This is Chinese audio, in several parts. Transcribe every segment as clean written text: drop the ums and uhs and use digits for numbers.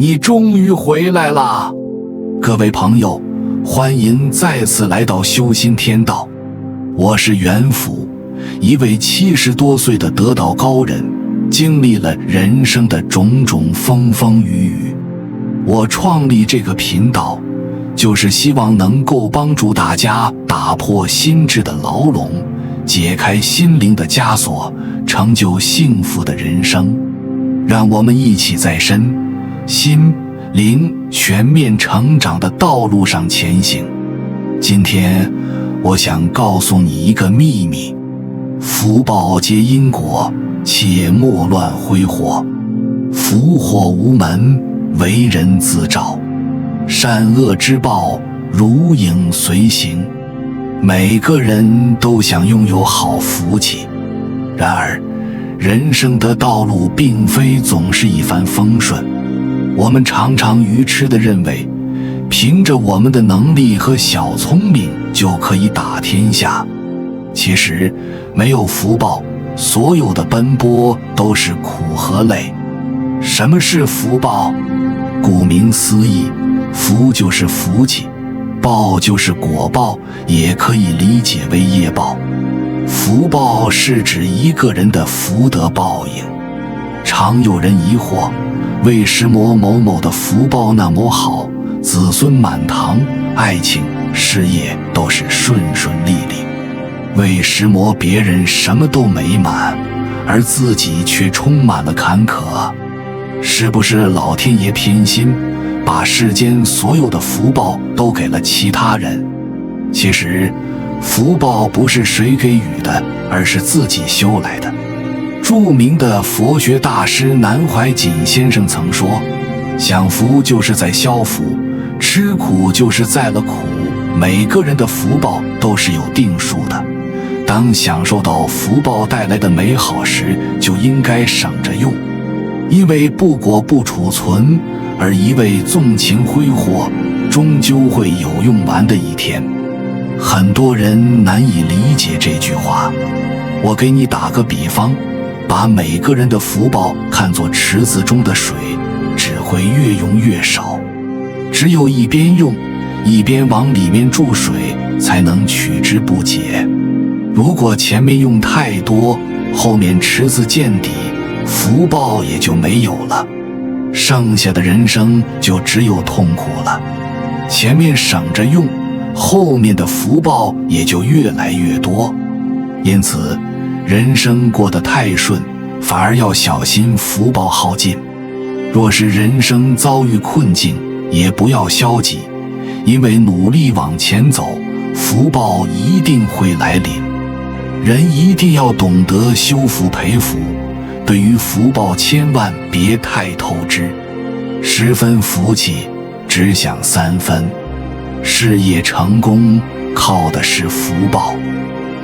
你终于回来了！各位朋友，欢迎再次来到修心天道。我是元福，一位70多岁的得道高人，经历了人生的种种风风雨雨。我创立这个频道，就是希望能够帮助大家打破心智的牢笼，解开心灵的枷锁，成就幸福的人生。让我们一起在身心灵全面成长的道路上前行。今天我想告诉你一个秘密：福报皆因果，切莫乱挥霍。福祸无门，为人自照。善恶之报，如影随形。每个人都想拥有好福气，然而人生的道路并非总是一帆风顺。我们常常愚痴地认为，凭着我们的能力和小聪明就可以打天下。其实没有福报，所有的奔波都是苦和累。什么是福报？顾名思义，福就是福气，报就是果报，也可以理解为业报。福报是指一个人的福德报应。常有人疑惑，为什么某某的福报那么好，子孙满堂，爱情事业都是顺顺利利？为什么别人什么都美满，而自己却充满了坎坷？是不是老天爷偏心，把世间所有的福报都给了其他人？其实福报不是谁给予的，而是自己修来的。著名的佛学大师南怀瑾先生曾说，享福就是在消福，吃苦就是在了苦。每个人的福报都是有定数的，当享受到福报带来的美好时，就应该省着用。因为不果不储存，而一味纵情挥霍，终究会有用完的一天。很多人难以理解这句话，我给你打个比方，把每个人的福报看作池子中的水，只会越用越少。只有一边用，一边往里面注水，才能取之不竭。如果前面用太多，后面池子见底，福报也就没有了，剩下的人生就只有痛苦了。前面省着用，后面的福报也就越来越多。因此人生过得太顺，反而要小心福报耗尽。若是人生遭遇困境，也不要消极，因为努力往前走，福报一定会来临。人一定要懂得修福培福，对于福报千万别太透支。10分福气，只享3分。事业成功靠的是福报，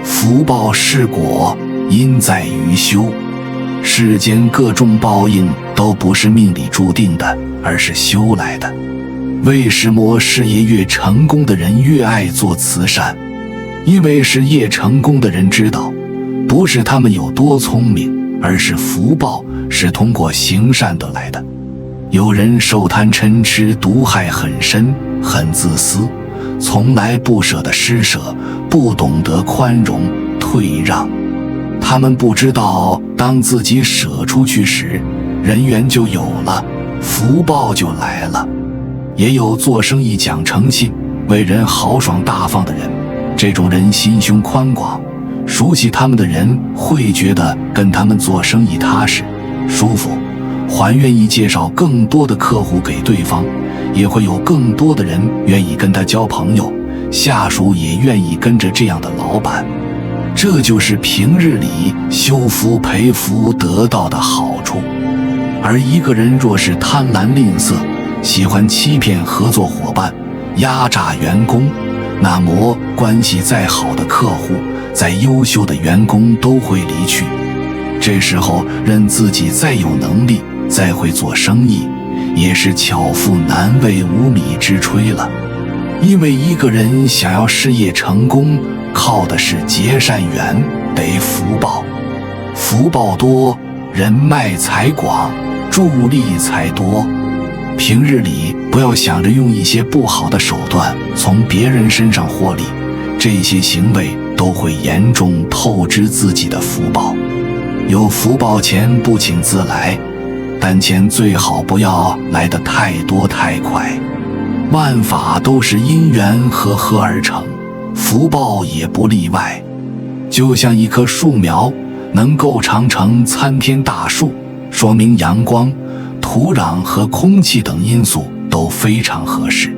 福报是果，因在于修。世间各种报应都不是命里注定的，而是修来的。为什么事业越成功的人越爱做慈善？因为事业成功的人知道，不是他们有多聪明，而是福报是通过行善得来的。有人受贪嗔痴毒害很深，很自私，从来不舍得施舍，不懂得宽容退让。他们不知道，当自己舍出去时，人缘就有了，福报就来了。也有做生意讲诚信，为人豪爽大方的人，这种人心胸宽广，熟悉他们的人会觉得跟他们做生意踏实舒服，还愿意介绍更多的客户给对方，也会有更多的人愿意跟他交朋友，下属也愿意跟着这样的老板。这就是平日里修福培福得到的好处。而一个人若是贪婪吝啬，喜欢欺骗合作伙伴，压榨员工，那么关系再好的客户，再优秀的员工都会离去。这时候任自己再有能力，再会做生意，也是巧妇难为无米之炊了。因为一个人想要事业成功，靠的是结善缘，得福报。福报多，人脉才广，助力才多。平日里不要想着用一些不好的手段从别人身上获利，这些行为都会严重透支自己的福报。有福报钱不请自来，但钱最好不要来得太多太快。万法都是因缘和合而成，福报也不例外。就像一棵树苗能够长成参天大树，说明阳光、土壤和空气等因素都非常合适。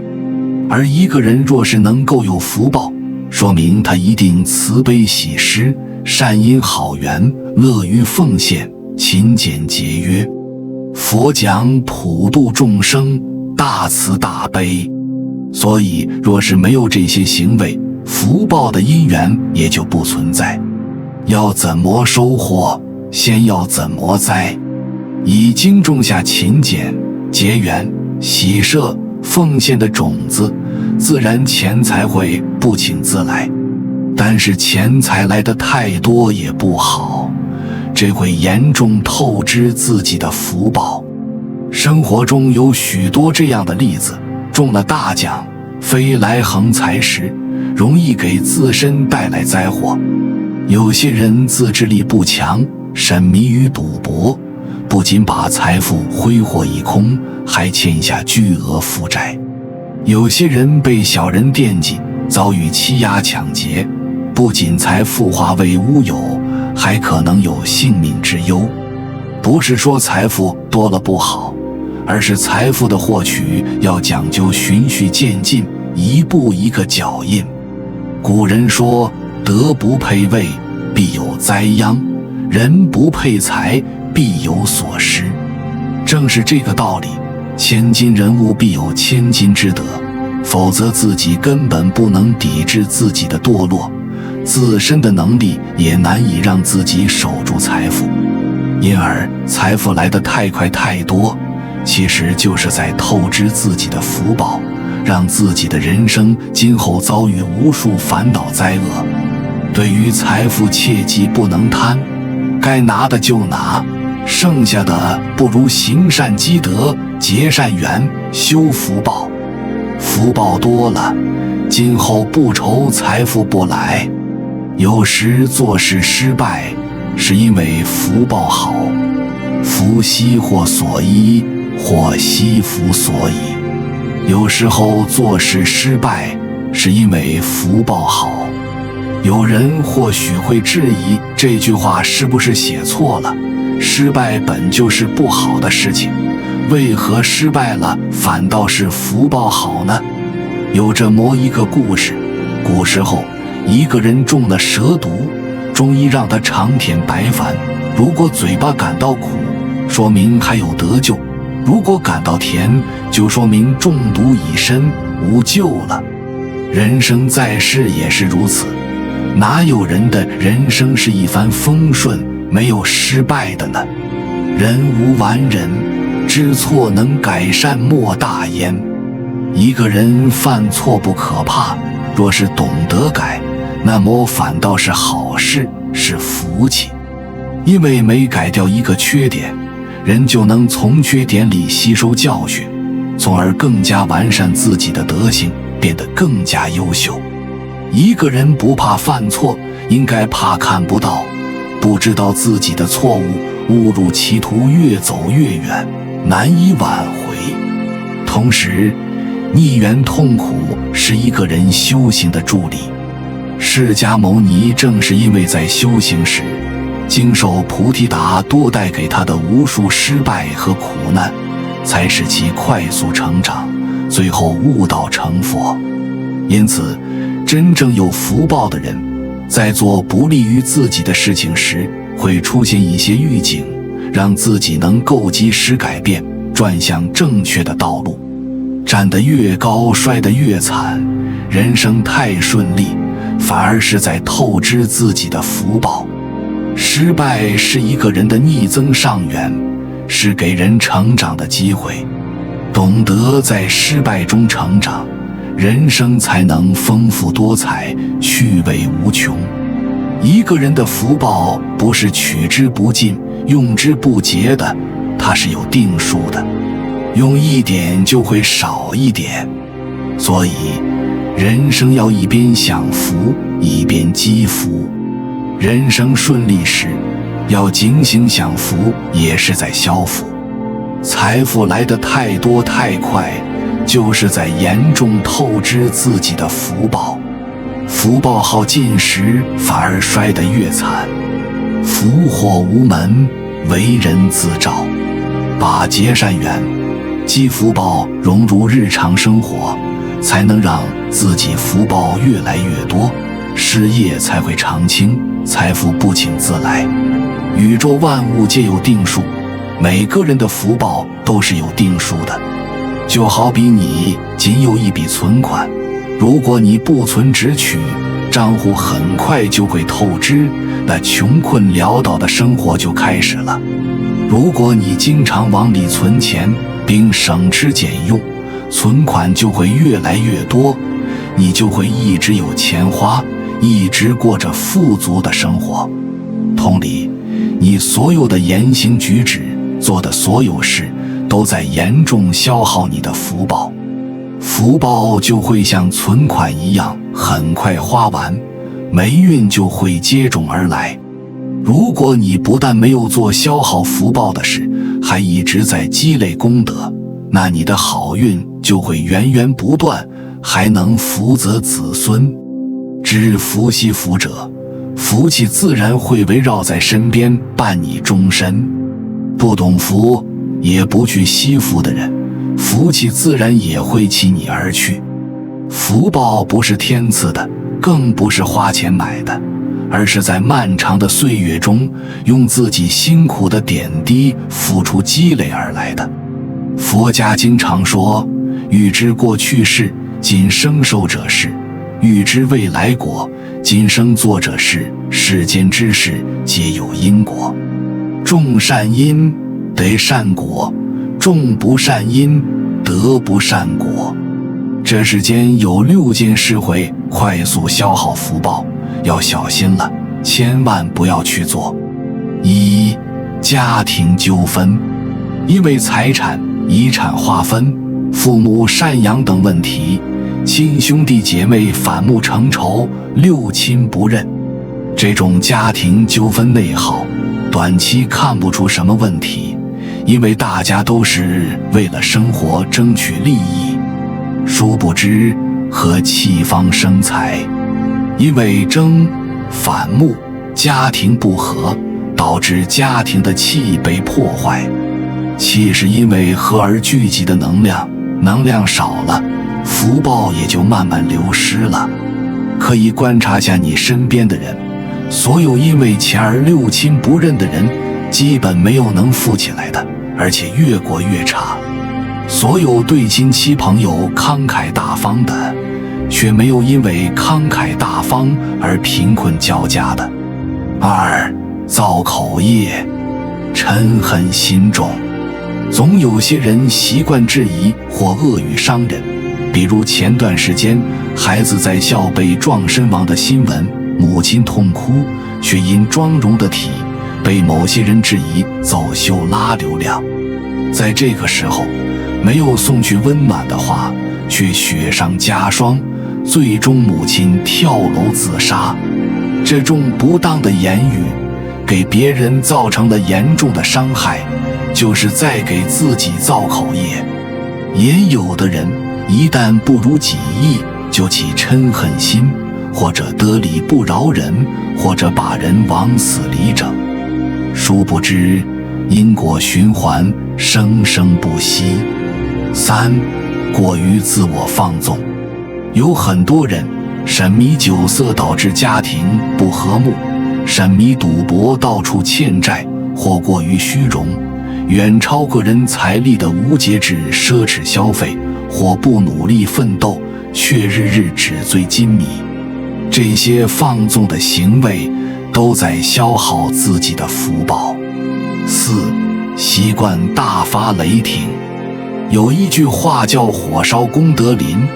而一个人若是能够有福报，说明他一定慈悲喜施，善因好缘，乐于奉献，勤俭节约。佛讲普度众生，大慈大悲，所以若是没有这些行为，福报的因缘也就不存在。要怎么收获，先要怎么栽。已经种下勤俭、节缘、喜舍、奉献的种子，自然钱财会不请自来。但是钱财来得太多也不好，这会严重透支自己的福报。生活中有许多这样的例子，中了大奖，飞来横财时，容易给自身带来灾祸。有些人自制力不强，沉迷于赌博，不仅把财富挥霍一空，还欠下巨额负债。有些人被小人惦记，遭遇欺压抢劫，不仅财富化为乌有，还可能有性命之忧。不是说财富多了不好，而是财富的获取要讲究循序渐进，一步一个脚印。古人说，德不配位，必有灾殃；人不配财，必有所失。正是这个道理，千金人物必有千金之德，否则自己根本不能抵制自己的堕落，自身的能力也难以让自己守住财富。因而财富来得太快太多，其实就是在透支自己的福报，让自己的人生今后遭遇无数烦恼灾厄。对于财富切记不能贪，该拿的就拿，剩下的不如行善积德，结善缘，修福报。福报多了，今后不愁财富不来。有时做事失败，是因为福报好，福兮祸所依，祸兮福所倚。有时候做事失败，是因为福报好。有人或许会质疑这句话是不是写错了，失败本就是不好的事情，为何失败了反倒是福报好呢？有这么一个故事，古时候一个人中了蛇毒，中医让他常舔白矾，如果嘴巴感到苦，说明还有得救；如果感到甜，就说明中毒已深，无救了。人生在世也是如此，哪有人的人生是一帆风顺，没有失败的呢？人无完人，知错能改善莫大焉。一个人犯错不可怕，若是懂得改，那么反倒是好事，是福气。因为每改掉一个缺点，人就能从缺点里吸收教训，从而更加完善自己的德行，变得更加优秀。一个人不怕犯错，应该怕看不到，不知道自己的错误，误入歧途，越走越远，难以挽回。同时，逆缘痛苦是一个人修行的助力。释迦牟尼正是因为在修行时经受菩提达多带给他的无数失败和苦难，才使其快速成长，最后悟道成佛。因此，真正有福报的人，在做不利于自己的事情时，会出现一些预警，让自己能够及时改变，转向正确的道路。站得越高，摔得越惨，人生太顺利，反而是在透支自己的福报。失败是一个人的逆增上缘，是给人成长的机会。懂得在失败中成长，人生才能丰富多彩，趣味无穷。一个人的福报不是取之不尽、用之不竭的，它是有定数的。用一点就会少一点。所以人生要一边享福一边积福。人生顺利时要警醒享福，也是在消福。财富来得太多太快，就是在严重透支自己的福报。福报耗尽时，反而衰得越惨。福祸无门，为人自照。把结善缘、积福报融入日常生活，才能让自己福报越来越多，事业才会长青，财富不请自来。宇宙万物皆有定数，每个人的福报都是有定数的。就好比你仅有一笔存款，如果你不存只取，账户很快就会透支，那穷困潦倒的生活就开始了。如果你经常往里存钱，并省吃俭用，存款就会越来越多，你就会一直有钱花，一直过着富足的生活。同理，你所有的言行举止，做的所有事，都在严重消耗你的福报。福报就会像存款一样很快花完，霉运就会接踵而来。如果你不但没有做消耗福报的事，还一直在积累功德，那你的好运就会源源不断，还能福泽子孙。知福惜福者，福气自然会围绕在身边，伴你终身。不懂福也不去惜福的人，福气自然也会弃你而去。福报不是天赐的，更不是花钱买的，而是在漫长的岁月中，用自己辛苦的点滴付出积累而来的。佛家经常说，欲知过去事，今生受者是；欲知未来果，今生做者是。世间之事皆有因果，种善因得善果，种不善因得不善果。这世间有6件事会快速消耗福报，要小心了，千万不要去做。1、家庭纠纷，因为财产、遗产划分、父母赡养等问题，亲兄弟姐妹反目成仇，六亲不认。这种家庭纠纷内耗，短期看不出什么问题，因为大家都是为了生活争取利益。殊不知和气方生财，因为争、反目、家庭不和，导致家庭的气被破坏。气是因为和而聚集的能量，能量少了，福报也就慢慢流失了。可以观察下你身边的人，所有因为钱而六亲不认的人，基本没有能富起来的，而且越过越差。所有对亲戚朋友慷慨大方的，却没有因为慷慨大方而贫困交加的。2、造口业，嗔恨心重。总有些人习惯质疑或恶语伤人，比如前段时间孩子在校被撞身亡的新闻，母亲痛哭，却因妆容的体被某些人质疑走秀拉流量。在这个时候，没有送去温暖的话，却雪上加霜，最终母亲跳楼自杀。这种不当的言语给别人造成了严重的伤害，就是在给自己造口业。也有的人一旦不如己意，就起嗔恨心，或者得理不饶人，或者把人往死里整。殊不知因果循环，生生不息。3、过于自我放纵。有很多人沉迷酒色导致家庭不和睦，沉迷赌博到处欠债，或过于虚荣，远超个人财力的无节制奢侈消费，或不努力奋斗，却日日纸醉金迷。这些放纵的行为都在消耗自己的福报。4、习惯大发雷霆。有一句话叫火烧功德林，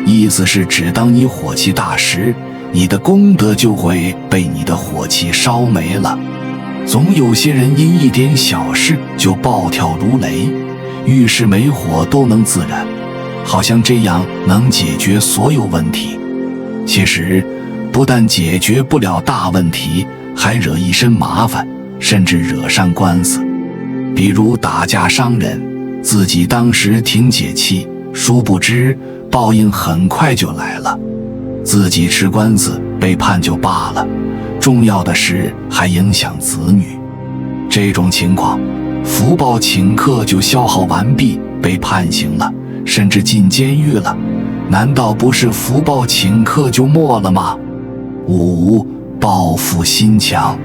意思是指当你火气大时，你的功德就会被你的火气烧没了。总有些人因一点小事就暴跳如雷，浴室没火都能自燃，好像这样能解决所有问题。其实不但解决不了大问题，还惹一身麻烦，甚至惹上官司。比如打架伤人，自己当时挺解气，殊不知报应很快就来了。自己吃官司被判就罢了，重要的是还影响子女。这种情况，福报顷刻就消耗完毕，被判刑了，甚至进监狱了，难道不是福报顷刻就没了吗？5. 报复心强。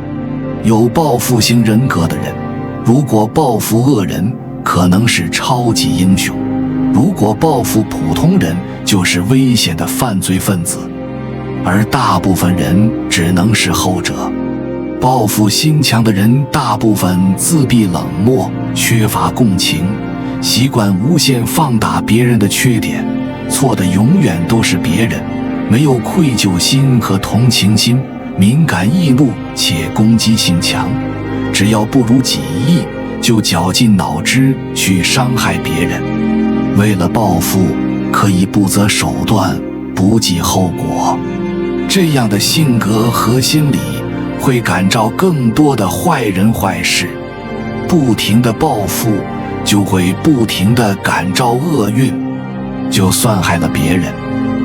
有报复型人格的人，如果报复恶人，可能是超级英雄；如果报复普通人，就是危险的犯罪分子。而大部分人只能是后者。报复心强的人大部分自闭冷漠，缺乏共情，习惯无限放大别人的缺点，错的永远都是别人，没有愧疚心和同情心，敏感易怒且攻击性强，只要不如己意，就绞尽脑汁去伤害别人。为了报复，可以不择手段，不计后果。这样的性格和心理会感召更多的坏人坏事，不停的报复就会不停的感召厄运。就算害了别人，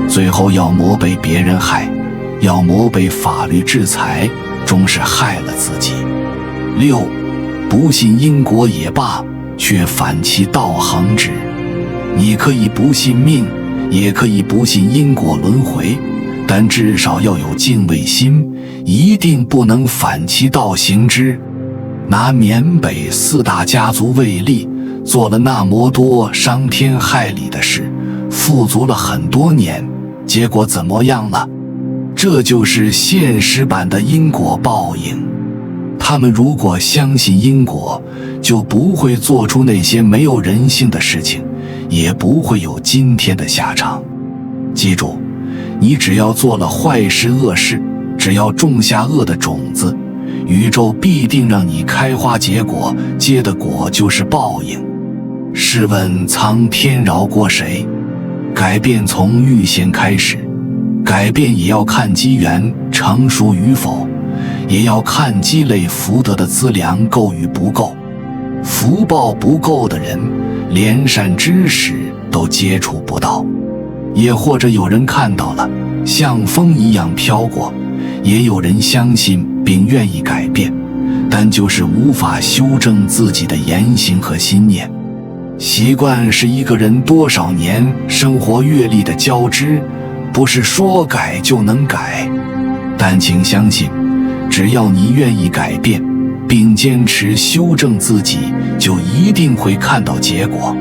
最后要么被别人害，要么被法律制裁，终是害了自己。6. 不信因果也罢，却反其道行之。你可以不信命，也可以不信因果轮回，但至少要有敬畏心，一定不能反其道行之。拿缅北4大家族为例，做了那么多伤天害理的事，富足了很多年，结果怎么样了？这就是现实版的因果报应。他们如果相信因果，就不会做出那些没有人性的事情，也不会有今天的下场。记住，你只要做了坏事恶事，只要种下恶的种子，宇宙必定让你开花结果，结的果就是报应。试问苍天饶过谁？改变从预先开始，改变也要看机缘成熟与否，也要看积累福德的资粮够与不够。福报不够的人，连善知识都接触不到。也或者有人看到了，像风一样飘过，也有人相信并愿意改变，但就是无法修正自己的言行和心念。习惯是一个人多少年生活阅历的交织，不是说改就能改。但请相信，只要你愿意改变，并坚持修正自己，就一定会看到结果。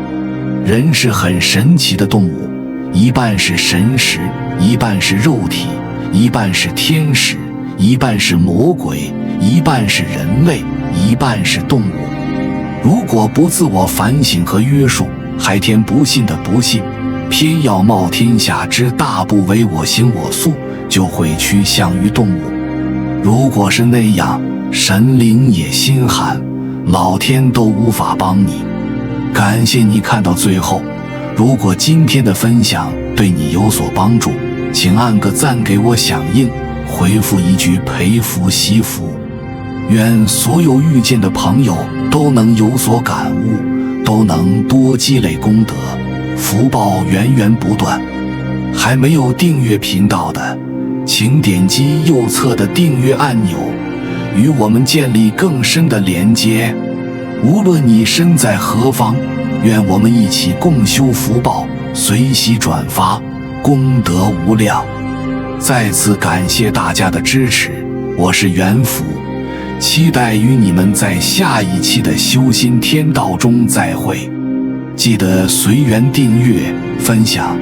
人是很神奇的动物，一半是神识，一半是肉体，一半是天使，一半是魔鬼，一半是人类，一半是动物。如果不自我反省和约束，还添不信的不信，偏要冒天下之大不韪我行我素，就会趋向于动物。如果是那样，神灵也心寒，老天都无法帮你。感谢你看到最后，如果今天的分享对你有所帮助，请按个赞给我响应，回复一句培福惜福。愿所有遇见的朋友都能有所感悟，都能多积累功德，福报源源不断。还没有订阅频道的，请点击右侧的订阅按钮，与我们建立更深的连接。无论你身在何方，愿我们一起共修福报，随喜转发，功德无量。再次感谢大家的支持，我是元福，期待与你们在下一期的修心天道中再会。记得随缘订阅、分享、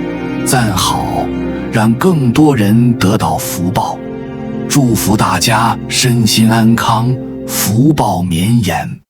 赞好，让更多人得到福报。祝福大家身心安康，福报绵延。